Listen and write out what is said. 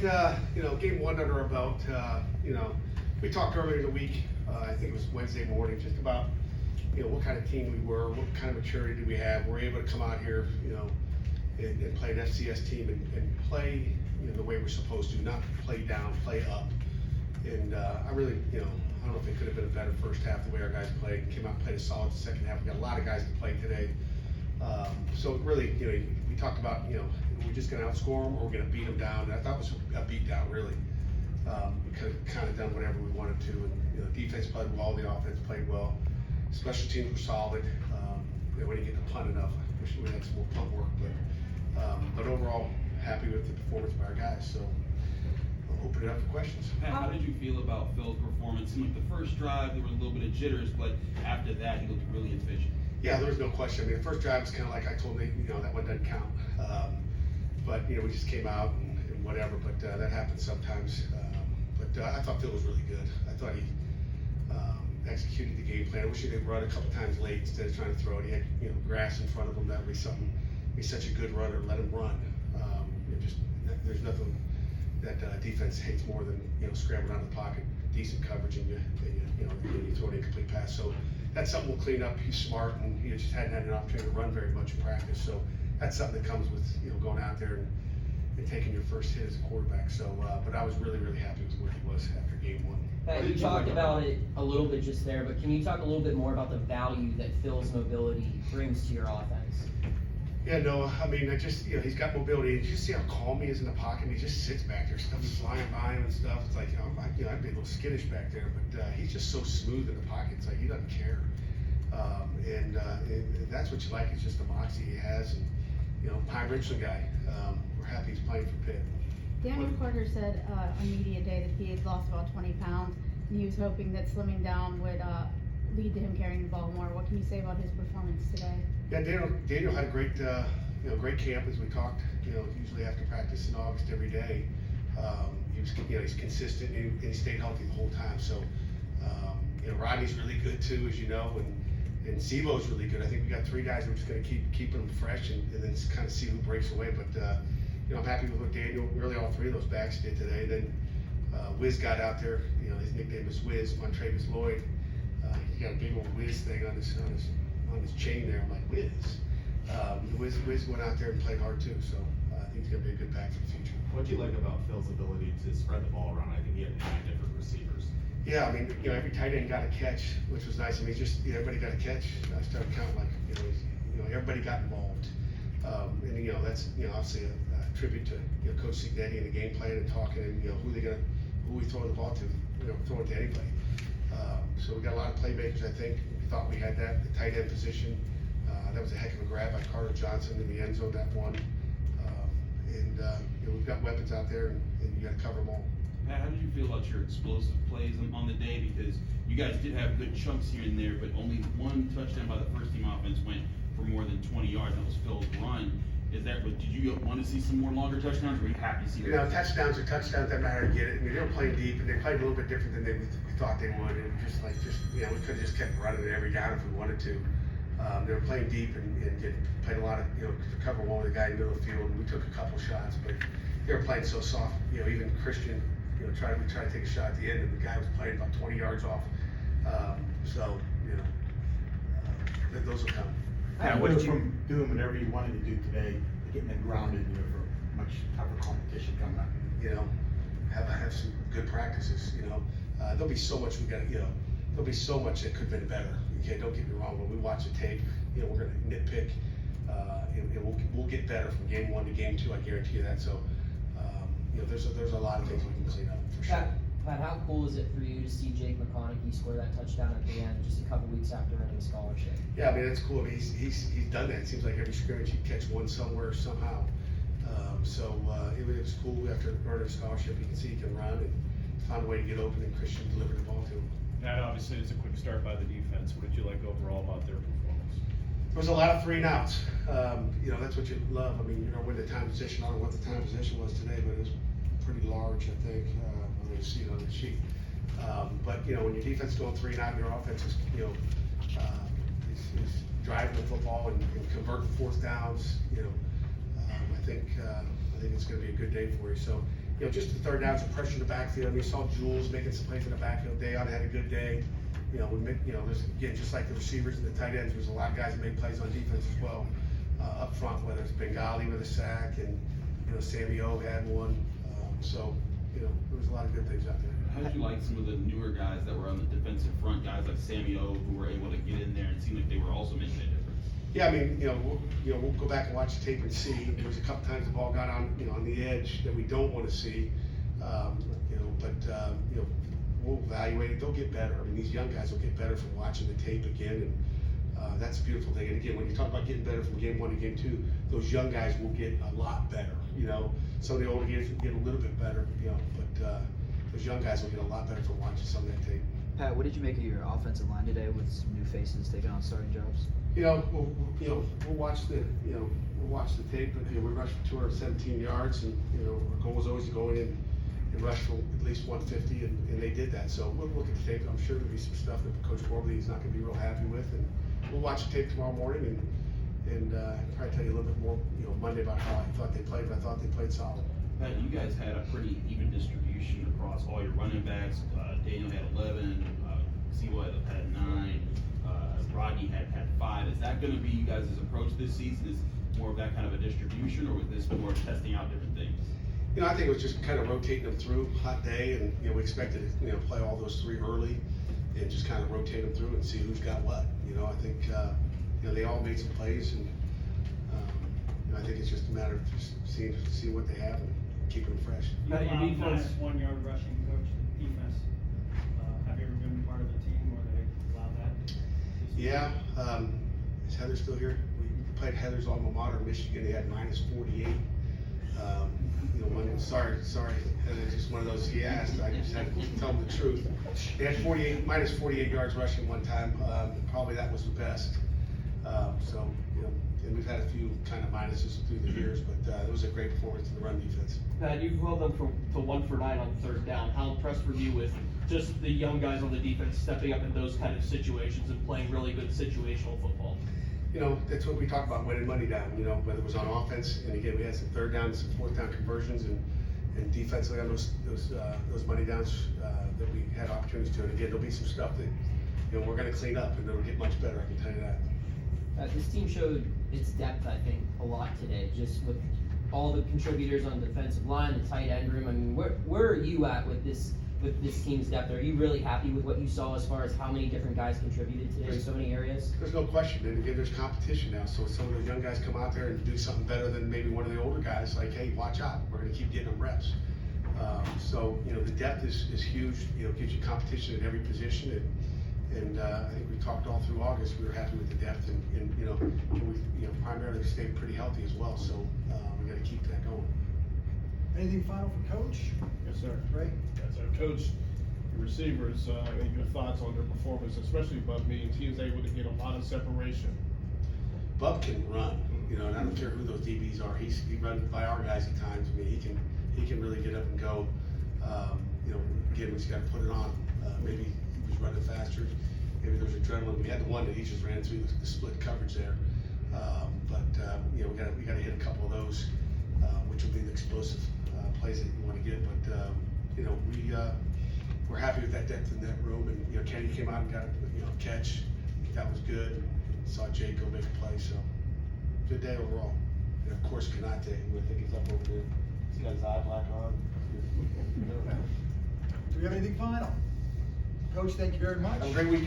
Game one under our belt. We talked earlier in the week. I think it was Wednesday morning, just about what kind of team we were, what kind of maturity do we have. We're able to come out here, and play an FCS team and play the way we're supposed to, not play down, play up. And I really, I don't know if it could have been a better first half the way our guys played. Came out and played a solid second half. We got a lot of guys to play today. So really, we talked about, we're just going to outscore them or we're going to beat them down. And I thought it was a beat down, really. We could have kind of done whatever we wanted to. And, defense played well, the offense played well. Special teams were solid. We didn't get to punt enough. I wish we had some more punt work. But overall, happy with the performance by our guys. So I'll open it up for questions. Pat, how did you feel about Phil's performance? Like the first drive, there was a little bit of jitters, but after that, he looked really efficient. Yeah, there was no question. I mean, the first drive was kind of like I told Nate, that one doesn't count. But we just came out and whatever. But that happens sometimes. But I thought Phil was really good. I thought he executed the game plan. I wish he did run a couple times late instead of trying to throw it. He had grass in front of him. That would be something. He's such a good runner. Let him run. There's nothing that defense hates more than scrambling out of the pocket, decent coverage, and you throw an incomplete pass. So that's something we'll clean up. He's smart, and he just hadn't had an opportunity to run very much in practice. So that's something that comes with going out there and taking your first hit as a quarterback. So, but I was really, really happy with where he was after game one. Pat, you talked about it a little bit just there, but can you talk a little bit more about the value that Phil's mobility brings to your offense? Yeah, no, I mean, he's got mobility. You just see how calm he is in the pocket. And he just sits back there, stuff's flying by him and stuff. It's like, I'd be a little skittish back there, but he's just so smooth in the pocket. It's like he doesn't care, and that's what you like. It's just the moxie he has, and Pine Richland guy. We're happy he's playing for Pitt. Daniel Carter said on media day that he had lost about 20 pounds, and he was hoping that slimming down would lead to him carrying the ball more. What can you say about his performance today? Yeah, Daniel had a great, great camp as we talked. Usually after practice in August every day. He's consistent and he stayed healthy the whole time. So, Rodney's really good too, as you know, and Sibo's really good. I think we got three guys. We're just going to keep them fresh and then kind of see who breaks away. But I'm happy with what Daniel, really all three of those backs did today. Then Wiz got out there. His nickname is Wiz, Montravis Lloyd. He got a big old Wiz thing on his chain there. I'm like, Wiz went out there and played hard too. So I think he's going to be a good back for the future. What do you like about Phil's ability to spread the ball around? I think he had 9 different receivers. Yeah, I mean, every tight end got a catch, which was nice. I mean, everybody got a catch. I started counting like, everybody got involved. And that's obviously a tribute to Coach Signetti and the game plan and talking and who we throwing the ball to, throwing to anybody. So we got a lot of playmakers. I think we thought we had that. The tight end position, that was a heck of a grab by Carter Johnson in the end zone, that one. We've got weapons out there, and you got to cover them all. Pat, how did you feel about your explosive plays on the day? Because you guys did have good chunks here and there, but only one touchdown by the first team offense went for more than 20 yards. That was Phil's run. Did you want to see some more longer touchdowns, or were you happy to see them? Touchdowns are touchdowns. That matter to get it. I mean, they were playing deep, and they played a little bit different than we thought they would. And we could have just kept running it every down if we wanted to. They were playing deep and played a lot of, to cover one with the guy in the middle of the field. And we took a couple shots, but they were playing so soft. Even Christian, we tried to take a shot at the end, and the guy was playing about 20 yards off. Those will come. Pat, what did you from doing whatever you wanted to do today, getting them grounded, for much tougher competition coming up? Have some good practices. There'll be so much there'll be so much that could have been better. Okay, don't get me wrong. When we watch the tape, we're going to nitpick, and we'll get better from game 1 to game 2. I guarantee you that. So, there's a lot of things we can clean up for sure. Pat, how cool is it for you to see Jake McConaughey score that touchdown at the end, just a couple weeks after earning a scholarship? Yeah, I mean, it's cool. I mean, he's done that. It seems like every scrimmage he'd catch one somewhere somehow. It was cool after earning a scholarship. You can see he can run and found a way to get open, and Christian delivered the ball to him. Pat, obviously it's a quick start by the defense. What did you like overall about their performance? There was a lot of 3 and outs. That's what you love. I mean, when the time position, I don't know what the time position was today, but it was pretty large, I think. Let me see it on the sheet. But when your defense is going 3 and out, your offense is, is driving the football and converting 4th downs. I think it's going to be a good day for you. So you know, just the third downs and pressure in the backfield. We saw Jules making some plays in the backfield. Dayon had a good day. You know, there's, again, just like the receivers and the tight ends, there's a lot of guys that make plays on defense as well, up front, whether it's Bengali with a sack and, you know, Sammy O had one. So, you know, there was a lot of good things out there. How did you like some of the newer guys that were on the defensive front, guys like Sammy O, who were able to get in there and seem like they were also making a difference? Yeah, I mean, we'll go back and watch the tape and see. There was a couple times the ball got on, on the edge that we don't want to see. We'll evaluate it. They'll get better. I mean, these young guys will get better from watching the tape again, and that's a beautiful thing. And again, when you talk about getting better from game 1 to game 2, those young guys will get a lot better. Some of the older guys will get a little bit better, but those young guys will get a lot better from watching some of that tape. Pat, what did you make of your offensive line today with some new faces taking on starting jobs? We'll watch the tape, but we rushed for 217 yards, and our goal was always to go in and rush for at least 150, and they did that. So we'll look at the tape. I'm sure there'll be some stuff that Coach Worley is not going to be real happy with, and we'll watch the tape tomorrow morning and probably tell you a little bit more, Monday about how I thought they played, but I thought they played solid. Pat, you guys had a pretty even distribution across all your running backs. Daniel had 11, Sewell had 9, Rodney had 5. Is that going to be you guys' approach this season? Is more of that kind of a distribution, or was this more testing out different things? I think it was just kind of rotating them through, hot day, and we expected to play all those 3 early and just kind of rotate them through and see who's got what. I think they all made some plays, and I think it's just a matter of just seeing what they have and keeping them fresh. You Pat, your allowed defense- minus 1 yard rushing coach defense. Have you ever been part of a team where they allow that? Yeah, is Heather still here? We played Heather's alma mater, Michigan. They had minus 48. Sorry, Heather, just one of those he asked. I just had to tell him the truth. They had minus 48 yards rushing one time. Probably that was the best. And we've had a few kind of minuses through the years, but it was a great performance in the run defense. Pat, you held them to 1 for 9 on 3rd down. How impressed were you with just the young guys on the defense stepping up in those kind of situations and playing really good situational football? That's what we talk about, winning money down, whether it was on offense, and again, we had some 3rd down, some 4th down conversions, and defensively on those money downs that we had opportunities to. And again, there'll be some stuff that, we're gonna clean up, and it'll get much better, I can tell you that. This team showed its depth, I think, a lot today, just with all the contributors on the defensive line, the tight end room. I mean, where are you at with this team's depth? Are you really happy with what you saw as far as how many different guys contributed today in so many areas? There's no question, and again, there's competition now, so some of the young guys come out there and do something better than maybe one of the older guys, like, hey, watch out, we're gonna keep getting them reps. The depth is huge, gives you competition at every position, and I think we talked all through August, we were happy with the depth, and we primarily stayed pretty healthy as well, so we gotta keep that going. Anything final for Coach? Yes, sir. Ray? Yes, sir. Coach, the receivers, your thoughts on their performance, especially Bub Means. He was able to get a lot of separation. Bub can run, and I don't care who those DBs are. He runs by our guys at times. I mean, he can really get up and go. Again, we just got to put it on. Maybe he was running faster. Maybe there's adrenaline. We had the one that he just ran through the split coverage there. We got to hit a couple of those, which will be the explosive plays that you want to get. But we're happy with that depth in that room. And Kenny came out and got a catch. That was good. Saw Jake go make a play. So good day overall. And of course, Kanate, who I think is up over there. He's got his eye black on. Do we have anything final? Coach, thank you very much. Have a great weekend.